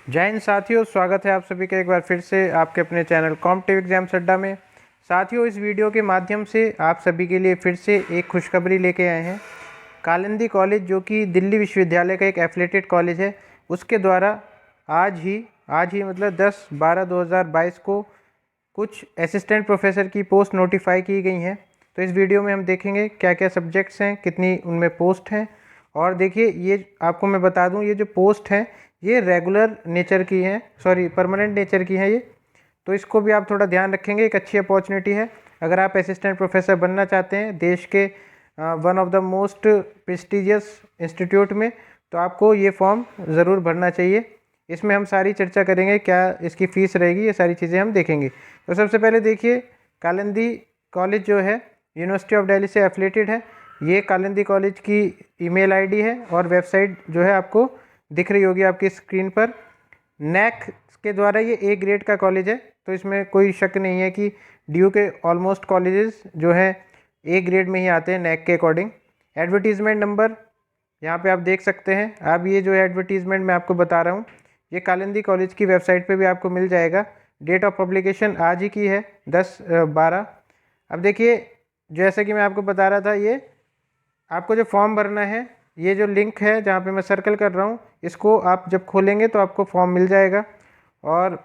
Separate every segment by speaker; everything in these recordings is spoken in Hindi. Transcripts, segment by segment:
Speaker 1: जय हिंद साथियों, स्वागत है आप सभी का एक बार फिर से आपके अपने चैनल कॉम्पिटिटिव एग्जाम्स अड्डा में। साथियों, इस वीडियो के माध्यम से आप सभी के लिए फिर से एक खुशखबरी लेके आए हैं। कालिंदी कॉलेज, जो कि दिल्ली विश्वविद्यालय का एक एफिलिएटेड कॉलेज है, उसके द्वारा आज ही मतलब 10/12/2022 को कुछ असिस्टेंट प्रोफेसर की पोस्ट नोटिफाई की गई हैं। तो इस वीडियो में हम देखेंगे क्या क्या सब्जेक्ट्स हैं, कितनी उनमें पोस्ट हैं। और देखिए, ये आपको मैं बता दूं, ये जो पोस्ट हैं ये रेगुलर नेचर की हैं, सॉरी परमानेंट नेचर की हैं ये। तो इसको भी आप थोड़ा ध्यान रखेंगे, एक अच्छी अपॉर्चुनिटी है। अगर आप असिस्टेंट प्रोफेसर बनना चाहते हैं देश के one of the most prestigious institute में, तो आपको ये फॉर्म ज़रूर भरना चाहिए। इसमें हम सारी चर्चा करेंगे, क्या इसकी फ़ीस रहेगी, ये सारी चीज़ें हम देखेंगे। तो सबसे पहले देखिए, कालिंदी कॉलेज जो है यूनिवर्सिटी ऑफ दिल्ली से एफिलेटेड है। ये कालिंदी कॉलेज की ईमेल आईडी है और वेबसाइट जो है आपको दिख रही होगी आपकी स्क्रीन पर। नैक के द्वारा ये ए ग्रेड का कॉलेज है, तो इसमें कोई शक नहीं है कि ड्यू के ऑलमोस्ट कॉलेजेस जो हैं ए ग्रेड में ही आते हैं नैक के अकॉर्डिंग। एडवर्टीज़मेंट नंबर यहाँ पे आप देख सकते हैं। अब ये जो एडवर्टीज़मेंट मैं आपको बता रहा हूँ, ये कालिंदी कॉलेज की वेबसाइट पे भी आपको मिल जाएगा। डेट ऑफ पब्लिकेशन आज ही की है 10/12। अब देखिए, जैसे कि मैं आपको बता रहा था, ये आपको जो फॉर्म भरना है, ये जो लिंक है जहाँ पे मैं सर्कल कर रहा हूँ, इसको आप जब खोलेंगे तो आपको फॉर्म मिल जाएगा। और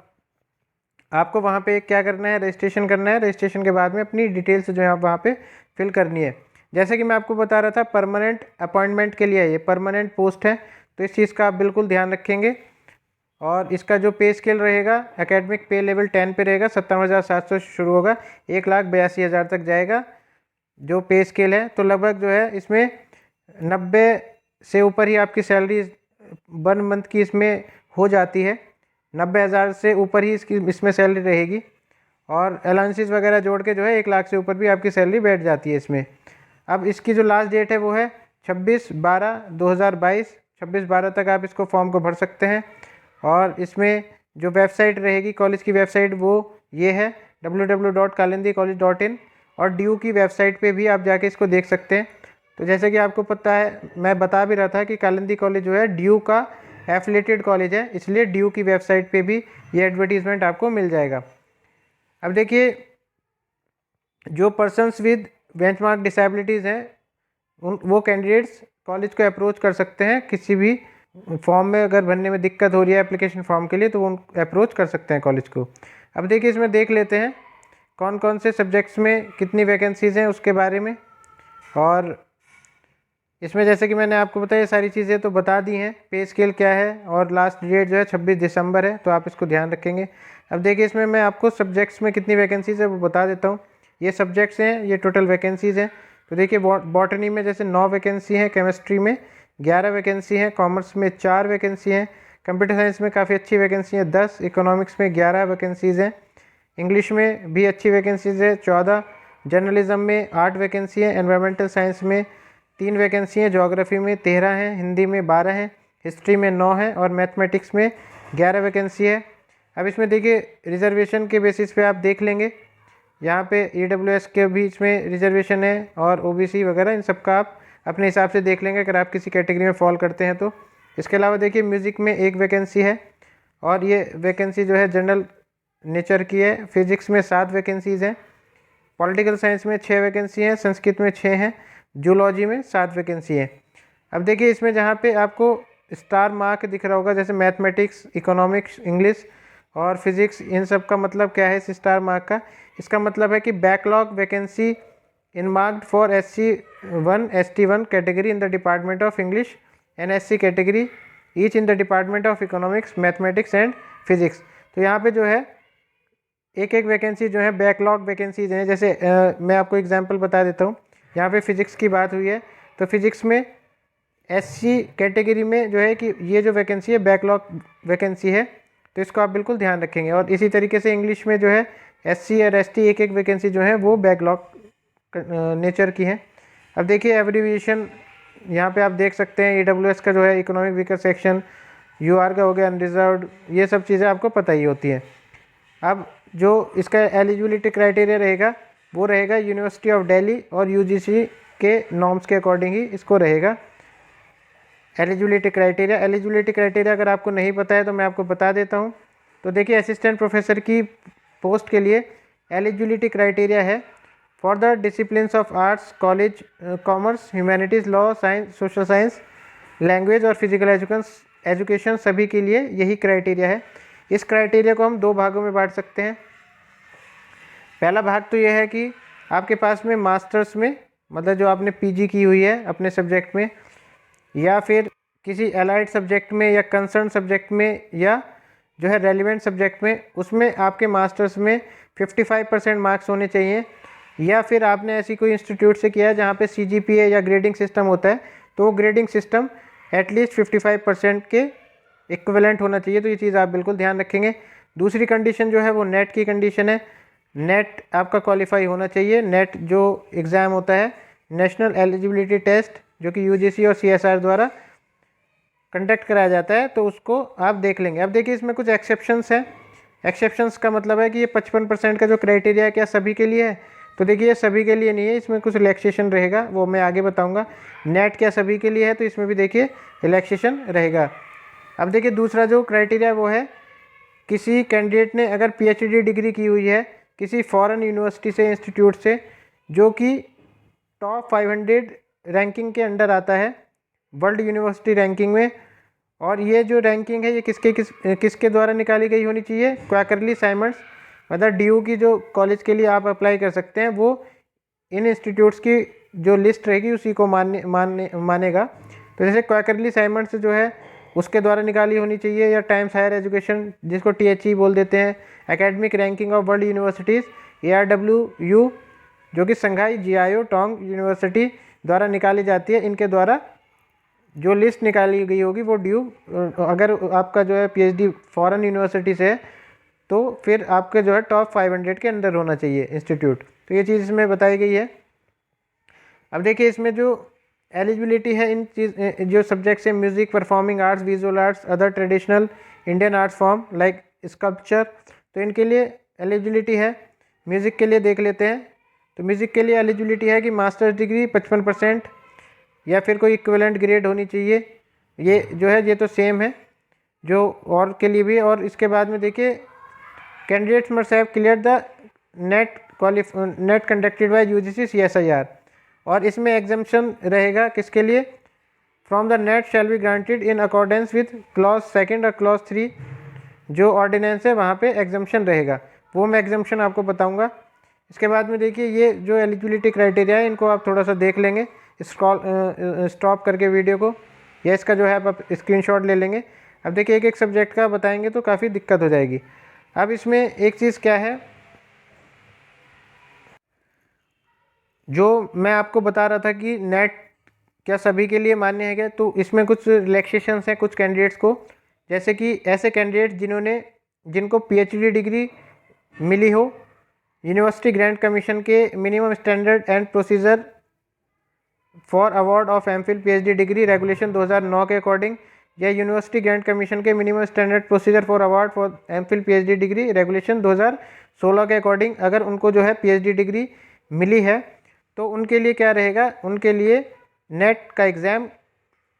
Speaker 1: आपको वहाँ पे क्या करना है, रजिस्ट्रेशन करना है। रजिस्ट्रेशन के बाद में अपनी डिटेल्स जो है आप वहाँ पे फिल करनी है। जैसे कि मैं आपको बता रहा था, परमानेंट अपॉइंटमेंट के लिए ये परमानेंट पोस्ट है, तो इस चीज़ का आप बिल्कुल ध्यान रखेंगे। और इसका जो पे स्केल रहेगा, एकेडमिक पे लेवल 10 पे रहेगा। 57,700 शुरू होगा, 1,82,000 तक जाएगा जो पे स्केल है। तो लगभग जो है इसमें 90 से ऊपर ही आपकी सैलरी 1 मंथ की इसमें हो जाती है। 90,000 से ऊपर ही इसमें सैलरी रहेगी। और अलाउंसेस वगैरह जोड़ के जो है 1 लाख से ऊपर भी आपकी सैलरी बैठ जाती है इसमें। अब इसकी जो लास्ट डेट है वो है 26/12/2022। 26/12 तक आप इसको फॉर्म को भर सकते हैं। और इसमें जो वेबसाइट रहेगी कॉलेज की वेबसाइट, वो ये है www.kalindicollege.in। और ड्यू की वेबसाइट पे भी आप जाके इसको देख सकते हैं। तो जैसे कि आपको पता है, मैं बता भी रहा था कि कालिंदी कॉलेज जो है ड्यू का एफिलेटेड कॉलेज है, इसलिए ड्यू की वेबसाइट पे भी ये एडवर्टीज़मेंट आपको मिल जाएगा। अब देखिए, जो पर्सन्स विद बेंचमार्क डिसेबिलिटीज़ हैं वो कैंडिडेट्स कॉलेज को अप्रोच कर सकते हैं। किसी भी फॉर्म में अगर भरने में दिक्कत हो रही है एप्लीकेशन फॉर्म के लिए, तो वो अप्रोच कर सकते हैं कॉलेज को। अब देखिए, इसमें देख लेते हैं कौन कौन से सब्जेक्ट्स में कितनी वैकेंसीज़ हैं उसके बारे में। और इसमें जैसे कि मैंने आपको बताया, ये सारी चीज़ें तो बता दी हैं। पे स्केल क्या है और लास्ट डेट जो है 26 दिसंबर है, तो आप इसको ध्यान रखेंगे। अब देखिए, इसमें मैं आपको सब्जेक्ट्स में कितनी वैकेंसीज़ है वो बता देता हूँ। ये सब्जेक्ट्स हैं, ये टोटल वैकेंसीज़ हैं। तो देखिए, बॉटनी में जैसे 9 वैकेंसी हैं, केमिस्ट्री में 11 वैकेंसी हैं, कॉमर्स में 4 वैकेंसी हैं, कंप्यूटर साइंस में काफ़ी अच्छी वैकेंसी है 10, इकोनॉमिक्स में 11 वैकेंसीज़ हैं, इंग्लिश में भी अच्छी वैकेंसीज़ है 14, जर्नलिज्म में 8 वैकेंसी है, एनवायरमेंटल साइंस में 3 वैकेंसी हैं, ज्योग्राफी में 13 हैं, हिंदी में 12 हैं, हिस्ट्री में 9 है और मैथमेटिक्स में 11 वैकेंसी है। अब इसमें देखिए, रिजर्वेशन के बेसिस पे आप देख लेंगे, यहाँ पे EWS के बीच में रिजर्वेशन है और OBC वगैरह, इन सब का आप अपने हिसाब से देख लेंगे अगर आप किसी कैटेगरी में फॉल करते हैं तो। इसके अलावा देखिए, म्यूज़िक में 1 वैकेंसी है और ये वैकेंसी जो है जनरल नेचर की है। फिजिक्स में 7 वैकेंसीज़ हैं, पॉलिटिकल साइंस में 6 वैकेंसी हैं, संस्कृत में 6 हैं, जूलॉजी में 7 वैकेंसी है। अब देखिए, इसमें जहाँ पे आपको स्टार मार्क दिख रहा होगा, जैसे मैथमेटिक्स, इकोनॉमिक्स, इंग्लिश और फिजिक्स, इन सब का मतलब क्या है इस स्टार मार्क का? इसका मतलब है कि backlog vacancy in marked for SC1 ST1 category in the department of English and SC category each in the department of economics, mathematics and physics. तो यहाँ पे जो है एक एक वैकेंसी जो है बैकलॉग वैकेंसीज हैं। जैसे मैं आपको एग्जांपल बता देता हूँ। यहाँ पे फिजिक्स की बात हुई है, तो फिजिक्स में SC कैटेगरी में जो है कि ये जो वैकेंसी है बैकलॉग वैकेंसी है, तो इसको आप बिल्कुल ध्यान रखेंगे। और इसी तरीके से इंग्लिश में जो है SC और ST एक एक वैकेंसी जो है वो बैकलॉग नेचर की है। अब देखिए, एब्रीविएशन यहाँ पे आप देख सकते हैं। EWS का जो है इकोनॉमिक वीकर सेक्शन, UR का हो गया अनरिजर्व्ड, ये सब चीज़ें आपको पता ही होती हैं। अब जो इसका एलिजिबिलिटी क्राइटेरिया रहेगा वो रहेगा यूनिवर्सिटी ऑफ दिल्ली और UGC के नॉर्म्स के अकॉर्डिंग ही इसको रहेगा। एलिजिबिलिटी क्राइटेरिया अगर आपको नहीं पता है तो मैं आपको बता देता हूँ। तो देखिए, असिस्टेंट प्रोफेसर की पोस्ट के लिए एलिजिबिलिटी क्राइटेरिया है for the disciplines of arts, college, commerce, humanities, law, science, social science, language और फिजिकल एजुकेशन सभी के लिए यही क्राइटेरिया है। इस क्राइटेरिया को हम दो भागों में बांट सकते हैं। पहला भाग तो यह है कि आपके पास में मास्टर्स में, मतलब जो आपने पीजी की हुई है अपने सब्जेक्ट में, या फिर किसी अलाइड सब्जेक्ट में या कंसर्न सब्जेक्ट में, या जो है रेलिवेंट सब्जेक्ट में, उसमें आपके मास्टर्स में 55% मार्क्स होने चाहिए। या फिर आपने ऐसी कोई इंस्टीट्यूट से किया है जहाँ पे CGPA या ग्रेडिंग सिस्टम होता है, तो वो ग्रेडिंग सिस्टम एटलीस्ट 55% के इक्विवेलेंट होना चाहिए। तो ये चीज़ आप बिल्कुल ध्यान रखेंगे। दूसरी कंडीशन जो है वो नेट की कंडीशन है। नेट आपका क्वालिफाई होना चाहिए। नेट जो एग्ज़ाम होता है, नेशनल एलिजिबिलिटी टेस्ट, जो कि UGC और CSR द्वारा कंडक्ट कराया जाता है, तो उसको आप देख लेंगे। अब देखिए, इसमें कुछ एक्सेप्शंस हैं। एक्सेप्शंस का मतलब है कि ये 55% का जो क्राइटेरिया है, क्या सभी के लिए है? तो देखिए, ये सभी के लिए नहीं है, इसमें कुछ रिलैक्सेशन रहेगा, वो मैं आगे बताऊंगा। नेट क्या सभी के लिए है? तो इसमें भी देखिए रिलैक्सेशन रहेगा। अब देखिए, दूसरा जो क्राइटेरिया वो है, किसी कैंडिडेट ने अगर PhD डिग्री की हुई है किसी फॉरेन यूनिवर्सिटी से, इंस्टीट्यूट से, जो कि टॉप 500 रैंकिंग के अंडर आता है वर्ल्ड यूनिवर्सिटी रैंकिंग में, और ये जो रैंकिंग है ये किसके द्वारा निकाली गई होनी चाहिए? क्वार्टरली साइमंड्स, मतलब DU की जो कॉलेज के लिए आप अप्लाई कर सकते हैं, वो इन इंस्टीट्यूट्स की जो लिस्ट रहेगी उसी को मानेगा। तो जैसे क्वार्टरली साइमंड्स जो है उसके द्वारा निकाली होनी चाहिए, या टाइम्स हायर एजुकेशन, जिसको THE बोल देते हैं, academic ranking of world universities, ARWU, जो कि संघाई जियाओ टोंग यूनिवर्सिटी द्वारा निकाली जाती है। इनके द्वारा जो लिस्ट निकाली गई होगी वो DU, अगर आपका जो है PhD फॉरेन यूनिवर्सिटी से है, तो फिर आपके जो है टॉप 500 के अंदर होना चाहिए इंस्टीट्यूट। तो ये चीज़ इसमें बताई गई है। अब देखिए, इसमें जो एलिजिबिलिटी है इन जो सब्जेक्ट्स हैं, music, performing arts, visual arts, other traditional Indian arts form like sculpture, तो इनके लिए एलिजिबिलिटी है। म्यूज़िक के लिए देख लेते हैं। तो म्यूज़िक के लिए एलिजिबिलिटी है कि मास्टर्स डिग्री 55% या फिर कोई इक्विवेलेंट ग्रेड होनी चाहिए। ये जो है ये तो सेम है जो और के लिए भी। और इसके बाद में देखिए, candidates must have clear the net conducted by UGC CSIR, और इसमें एग्जाम्पशन रहेगा किसके लिए? From the net shall be granted in accordance with clause 2 और क्लॉज 3, जो ऑर्डिनेंस है वहाँ पे एग्जाम्पशन रहेगा, वो मैं एग्जाम्पशन आपको बताऊँगा। इसके बाद में देखिए, ये जो एलिजिबिलिटी क्राइटेरिया है इनको आप थोड़ा सा देख लेंगे, स्टॉप करके वीडियो को, या इसका जो है आप स्क्रीनशॉट ले लेंगे। अब देखिए, एक एक सब्जेक्ट का बताएंगे तो काफ़ी दिक्कत हो जाएगी। अब इसमें एक चीज़ क्या है जो मैं आपको बता रहा था कि नेट क्या सभी के लिए मान्य है क्या, तो इसमें कुछ रिलैक्सेशंस हैं कुछ कैंडिडेट्स को। जैसे कि ऐसे कैंडिडेट जिनको PhD डिग्री मिली हो यूनिवर्सिटी ग्रांट कमीशन के minimum standard and procedure for award of MPhil PhD degree regulation 2009 के अकॉर्डिंग, या यूनिवर्सिटी ग्रांट कमीशन के minimum standard procedure for award for MPhil PhD degree regulation 2016 के अकॉर्डिंग, अगर उनको जो है PhD डिग्री मिली है तो उनके लिए क्या रहेगा? उनके लिए नेट का एग्ज़ाम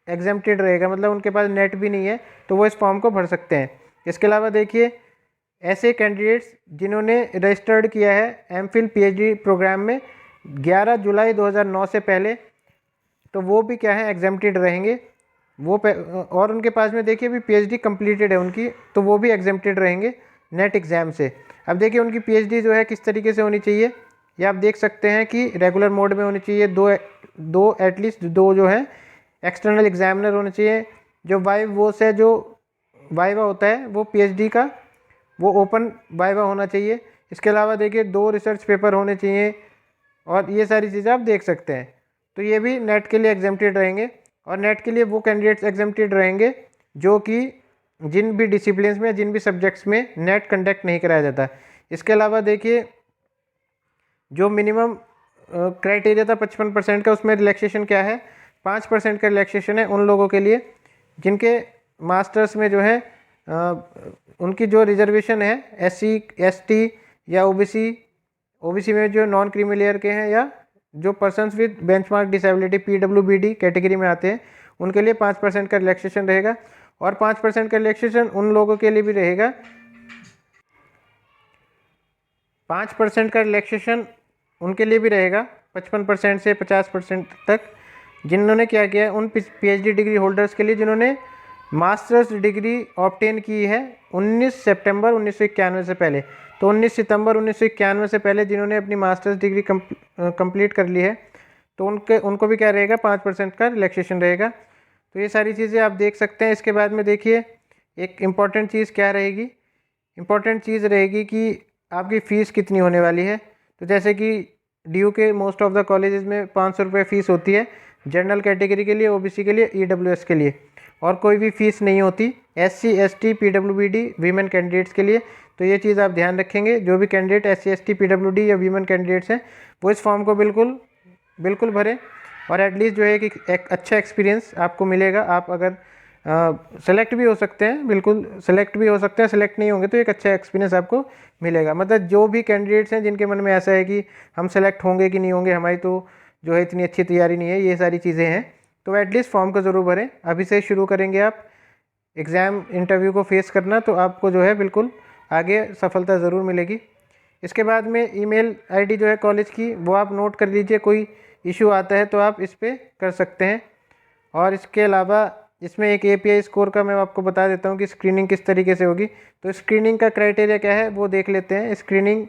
Speaker 1: एग्जेम्प्टेड रहेगा, मतलब उनके पास नेट भी नहीं है तो वो इस फॉर्म को भर सकते हैं। इसके अलावा देखिए, ऐसे कैंडिडेट्स जिन्होंने रजिस्टर्ड किया है MPhil PhD प्रोग्राम में 11 जुलाई 2009 से पहले, तो वो भी क्या है? एग्जेम्प्टेड रहेंगे वो और उनके पास में देखिए अभी PhD कंप्लीटेड है उनकी, तो वो भी एग्जेम्प्टेड रहेंगे नेट एग्ज़ाम से। अब देखिए, उनकी PhD जो है किस तरीके से होनी चाहिए, ये आप देख सकते हैं कि रेगुलर मोड में होनी चाहिए। दो एटलीस्ट दो जो है एक्सटर्नल एग्जामिनर होने चाहिए। जो वाइवा होता है वो PhD का वो ओपन वाइवा होना चाहिए। इसके अलावा देखिए 2 रिसर्च पेपर होने चाहिए, और ये सारी चीज़ें आप देख सकते हैं। तो ये भी नेट के लिए एग्जेम्प्टेड रहेंगे, और नेट के लिए वो कैंडिडेट्स एग्जेम्प्टेड रहेंगे जो कि जिन भी डिसिप्लिन्स में, जिन भी सब्जेक्ट्स में नेट कंडक्ट नहीं कराया जाता। इसके अलावा देखिए, जो मिनिमम क्राइटेरिया था 55% का, उसमें रिलैक्सेशन क्या है? 5% का रिलैक्सेशन है उन लोगों के लिए जिनके मास्टर्स में जो है उनकी जो रिजर्वेशन है SC ST या OBC में जो नॉन क्रीमी लेयर के हैं, या जो persons with benchmark disability PWBD category में आते हैं, उनके लिए 5% का रिलैक्सेशन रहेगा। और 5% का रिलैक्सेशन उन लोगों के लिए भी रहेगा, 5% का रिलैक्सेशन उनके लिए भी रहेगा 55% से 50% तक, जिन्होंने क्या किया है उन पीएचडी डिग्री होल्डर्स के लिए जिन्होंने मास्टर्स डिग्री ऑब्टेन की है 19 सितंबर 1991 से पहले। तो 19 सितंबर 1991 से पहले जिन्होंने अपनी मास्टर्स डिग्री कंप्लीट कर ली है, तो उनको भी क्या रहेगा, 5% का रिलैक्सेशन रहेगा। तो ये सारी चीज़ें आप देख सकते हैं। इसके बाद में देखिए एक इम्पॉर्टेंट चीज़ क्या रहेगी, इम्पॉर्टेंट चीज़ रहेगी कि आपकी फ़ीस कितनी होने वाली है। तो जैसे कि ड्यू के मोस्ट ऑफ द कॉलेजेस में 500 रुपये फ़ीस होती है, जनरल कैटेगरी के लिए, ओबीसी के लिए, ईडब्ल्यूएस के लिए, और कोई भी फ़ीस नहीं होती SC ST PWBD women candidates के लिए। तो ये चीज़ आप ध्यान रखेंगे, जो भी कैंडिडेट एससी एसटी पीडब्ल्यूडी या वीमेन कैंडिडेट्स हैं वो इस फॉर्म को बिल्कुल भरें, और एटलीस्ट जो है कि एक अच्छा एक्सपीरियंस आपको मिलेगा। आप अगर सेलेक्ट भी हो सकते हैं, बिल्कुल सेलेक्ट भी हो सकते हैं, सेलेक्ट नहीं होंगे तो एक अच्छा एक्सपीरियंस आपको मिलेगा। मतलब जो भी कैंडिडेट्स हैं जिनके मन में ऐसा है कि हम सेलेक्ट होंगे कि नहीं होंगे, हमारी तो जो है इतनी अच्छी तैयारी नहीं है, ये सारी चीज़ें हैं, तो एटलीस्ट फॉर्म को ज़रूर भरें। अभी से शुरू करेंगे आप एग्ज़ाम इंटरव्यू को फेस करना, तो आपको जो है बिल्कुल आगे सफलता ज़रूर मिलेगी। इसके बाद में ईमेल आईडी जो है कॉलेज की वो आप नोट कर लीजिए, कोई इशू आता है तो आप इस पर कर सकते हैं। और इसके अलावा इसमें एक एपीआई स्कोर का मैं आपको बता देता हूँ कि स्क्रीनिंग किस तरीके से होगी। तो स्क्रीनिंग का क्राइटेरिया क्या है वो देख लेते हैं। स्क्रीनिंग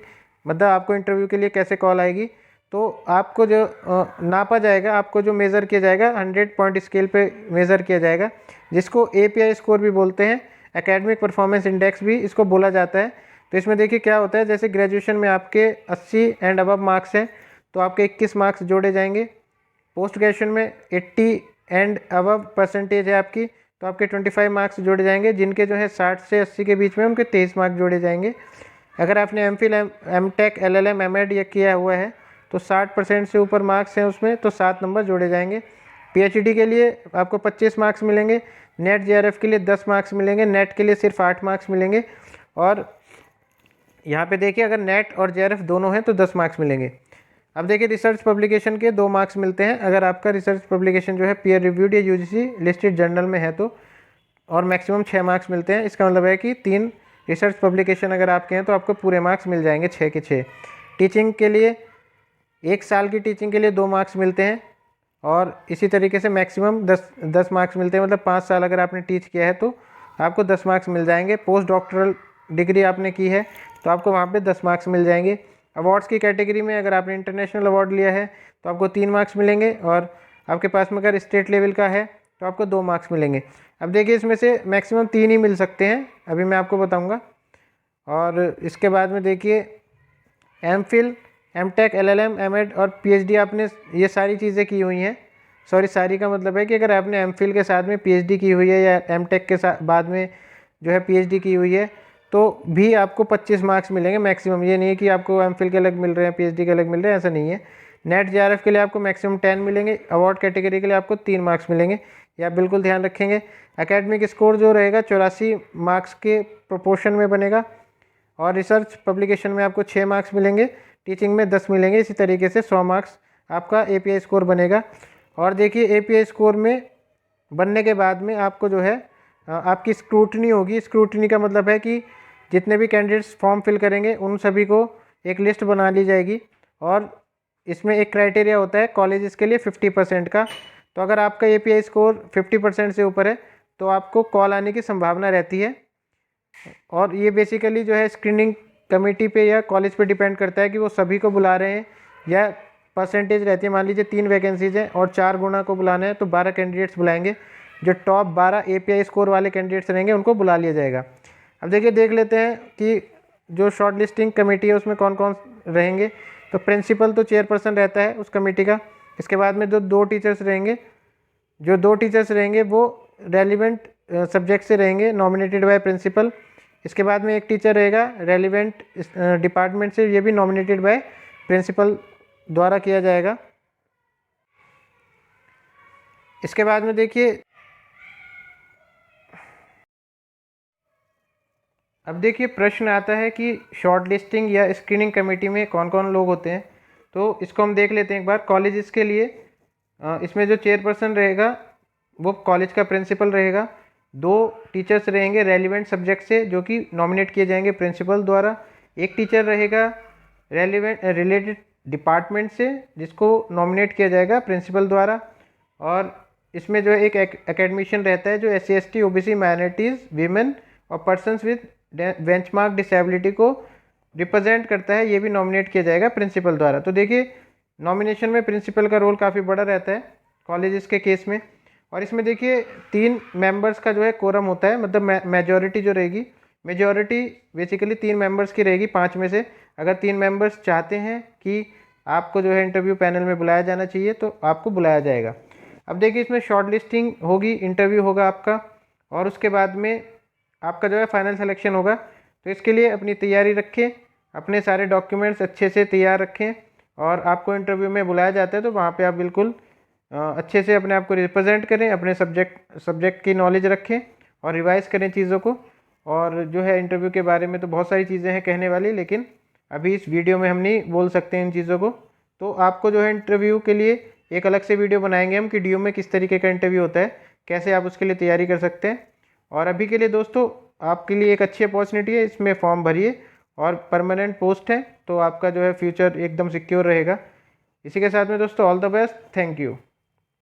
Speaker 1: मतलब आपको इंटरव्यू के लिए कैसे कॉल आएगी, तो आपको जो नापा जाएगा, आपको जो मेज़र किया जाएगा 100 पॉइंट स्केल पे मेज़र किया जाएगा, जिसको एपीआई स्कोर भी बोलते हैं, एकेडमिक परफॉर्मेंस इंडेक्स भी इसको बोला जाता है। तो इसमें देखिए क्या होता है, जैसे ग्रेजुएशन में आपके 80 एंड अबव मार्क्स हैं तो आपके 21 मार्क्स जोड़े जाएंगे। पोस्ट ग्रेजुएशन में 80 एंड अबव परसेंटेज है आपकी, तो आपके 25 मार्क्स जोड़े जाएंगे। जिनके जो है 60 से 80 के बीच में उनके 23 मार्क्स जोड़े जाएंगे। अगर आपने एमफिल एमटेक एलएलएम एमएड ये किया हुआ है तो 60% से ऊपर मार्क्स हैं उसमें, तो 7 नंबर जोड़े जाएंगे। पीएचडी के लिए आपको 25 मार्क्स मिलेंगे, नेट जेआरएफ के लिए 10 मार्क्स मिलेंगे, नेट के लिए सिर्फ 8 मार्क्स मिलेंगे। और यहाँ पे देखिए अगर नेट और जेआरएफ दोनों हैं तो 10 मार्क्स मिलेंगे। अब देखिए रिसर्च पब्लिकेशन के 2 मार्क्स मिलते हैं, अगर आपका रिसर्च पब्लिकेशन जो है पीयर रिव्यूड या यूजीसी लिस्टेड जर्नल में है तो, और मैक्सिमम 6 मार्क्स मिलते हैं। इसका मतलब है कि 3 रिसर्च पब्लिकेशन अगर आपके हैं तो आपको पूरे मार्क्स मिल जाएंगे 6 के 6। टीचिंग के लिए 1 साल की टीचिंग के लिए 2 मार्क्स मिलते हैं, और इसी तरीके से मैक्सिमम 10 मार्क्स मिलते हैं। मतलब 5 साल अगर आपने टीच किया है तो आपको 10 मार्क्स मिल जाएंगे। पोस्ट डॉक्टरल डिग्री आपने की है तो आपको वहाँ पे 10 मार्क्स मिल जाएंगे। अवार्ड्स की कैटेगरी में अगर आपने इंटरनेशनल अवार्ड लिया है तो आपको 3 मार्क्स मिलेंगे, और आपके पास में अगर स्टेट लेवल का है तो आपको 2 मार्क्स मिलेंगे। अब देखिए इसमें से मैक्सिमम 3 ही मिल सकते हैं, अभी मैं आपको बताऊँगा। और इसके बाद में देखिए एमफिल एमटेक एलएलएम एमएड और पीएचडी आपने ये सारी चीज़ें की हुई हैं। सॉरी, सारी का मतलब है कि अगर आपने एमफिल के साथ में पीएचडी की हुई है या एमटेक के साथ बाद में जो है पीएचडी की हुई है तो भी आपको 25 मार्क्स मिलेंगे मैक्सिमम। ये नहीं है कि आपको एमफिल के अलग मिल रहे हैं पीएचडी के अलग मिल रहे हैं, ऐसा नहीं है। नेट जेआरएफ के लिए आपको मैक्सिमम 10 मिलेंगे, अवार्ड कैटेगरी के लिए आपको 3 मार्क्स मिलेंगे, ये आप बिल्कुल ध्यान रखेंगे। एकेडमिक स्कोर जो रहेगा 84 मार्क्स के प्रोपोर्शन में बनेगा, और रिसर्च पब्लिकेशन में आपको 6 मार्क्स मिलेंगे, टीचिंग में 10 मिलेंगे। इसी तरीके से 100 मार्क्स आपका एपीआई स्कोर बनेगा। और देखिए एपीआई स्कोर में बनने के बाद में आपको जो है आपकी स्क्रूटनी होगी। स्क्रूटनी का मतलब है कि जितने भी कैंडिडेट्स फॉर्म फिल करेंगे उन सभी को एक लिस्ट बना ली जाएगी, और इसमें एक क्राइटेरिया होता है कॉलेजेस के लिए 50% का। तो अगर आपका एपीआई स्कोर 50% से ऊपर है तो आपको कॉल आने की संभावना रहती है। और ये बेसिकली जो है स्क्रीनिंग कमेटी पे या कॉलेज पे डिपेंड करता है कि वो सभी को बुला रहे हैं या परसेंटेज रहती है। मान लीजिए 3 वैकेंसीज हैं और 4 गुना को बुलाना है तो 12 कैंडिडेट्स बुलाएंगे। जो टॉप 12 एपीआई स्कोर वाले कैंडिडेट्स रहेंगे उनको बुला लिया जाएगा। अब देखिए देख लेते हैं कि जो शॉर्ट लिस्टिंग कमेटी है उसमें कौन कौन रहेंगे। तो प्रिंसिपल तो चेयरपर्सन रहता है उस कमेटी का। इसके बाद में जो 2 टीचर्स रहेंगे, जो 2 टीचर्स रहेंगे वो रेलिवेंट सब्जेक्ट से रहेंगे, नॉमिनेटेड बाय प्रिंसिपल। इसके बाद में एक टीचर रहेगा रेलिवेंट डिपार्टमेंट से, ये भी नॉमिनेटेड बाय प्रिंसिपल द्वारा किया जाएगा। इसके बाद में देखिए अब देखिए प्रश्न आता है कि शॉर्ट लिस्टिंग या स्क्रीनिंग कमेटी में कौन कौन लोग होते हैं। तो इसको हम देख लेते हैं एक बार। कॉलेजेस के लिए इसमें जो चेयरपर्सन रहेगा वो कॉलेज का प्रिंसिपल रहेगा। 2 टीचर्स रहेंगे रेलिवेंट सब्जेक्ट से जो कि नॉमिनेट किए जाएंगे प्रिंसिपल द्वारा। एक टीचर रहेगा रिलेटेड डिपार्टमेंट से जिसको नॉमिनेट किया जाएगा प्रिंसिपल द्वारा। और इसमें जो है एक एकेडमिशियन रहता है जो SC ST OBC minorities women और पर्सनस विद बेंचमार्क डिसेबिलिटी को रिप्रेजेंट करता है, ये भी नॉमिनेट किया जाएगा प्रिंसिपल द्वारा। तो देखिए नॉमिनेशन में प्रिंसिपल का रोल काफ़ी बड़ा रहता है कॉलेजेस के केस में। और इसमें देखिए 3 मेंबर्स का जो है कोरम होता है, मतलब मेजॉरिटी जो रहेगी, मेजॉरिटी बेसिकली 3 मेंबर्स की रहेगी 5 में से। अगर 3 मेंबर्स चाहते हैं कि आपको जो है इंटरव्यू पैनल में बुलाया जाना चाहिए तो आपको बुलाया जाएगा। अब देखिए इसमें शॉर्ट लिस्टिंग होगी, इंटरव्यू होगा आपका और उसके बाद में आपका जो है फाइनल सिलेक्शन होगा। तो इसके लिए अपनी तैयारी रखें, अपने सारे डॉक्यूमेंट्स अच्छे से तैयार रखें और आपको इंटरव्यू में बुलाया जाता है तो वहाँ पे आप बिल्कुल अच्छे से अपने आप को रिप्रेजेंट करें, अपने सब्जेक्ट की नॉलेज रखें और रिवाइज़ करें चीज़ों को। और जो है इंटरव्यू के बारे में तो बहुत सारी चीज़ें हैं कहने वाली, लेकिन अभी इस वीडियो में हम नहीं बोल सकते इन चीज़ों को। तो आपको जो है इंटरव्यू के लिए एक अलग से वीडियो बनाएंगे हम कि DU में किस तरीके का इंटरव्यू होता है, कैसे आप उसके लिए तैयारी कर सकते हैं। और अभी के लिए दोस्तों आपके लिए एक अच्छी अपॉर्चुनिटी है, इसमें फॉर्म भरिए और परमानेंट पोस्ट है तो आपका जो है फ्यूचर एकदम सिक्योर रहेगा। इसी के साथ में दोस्तों all the best, thank you.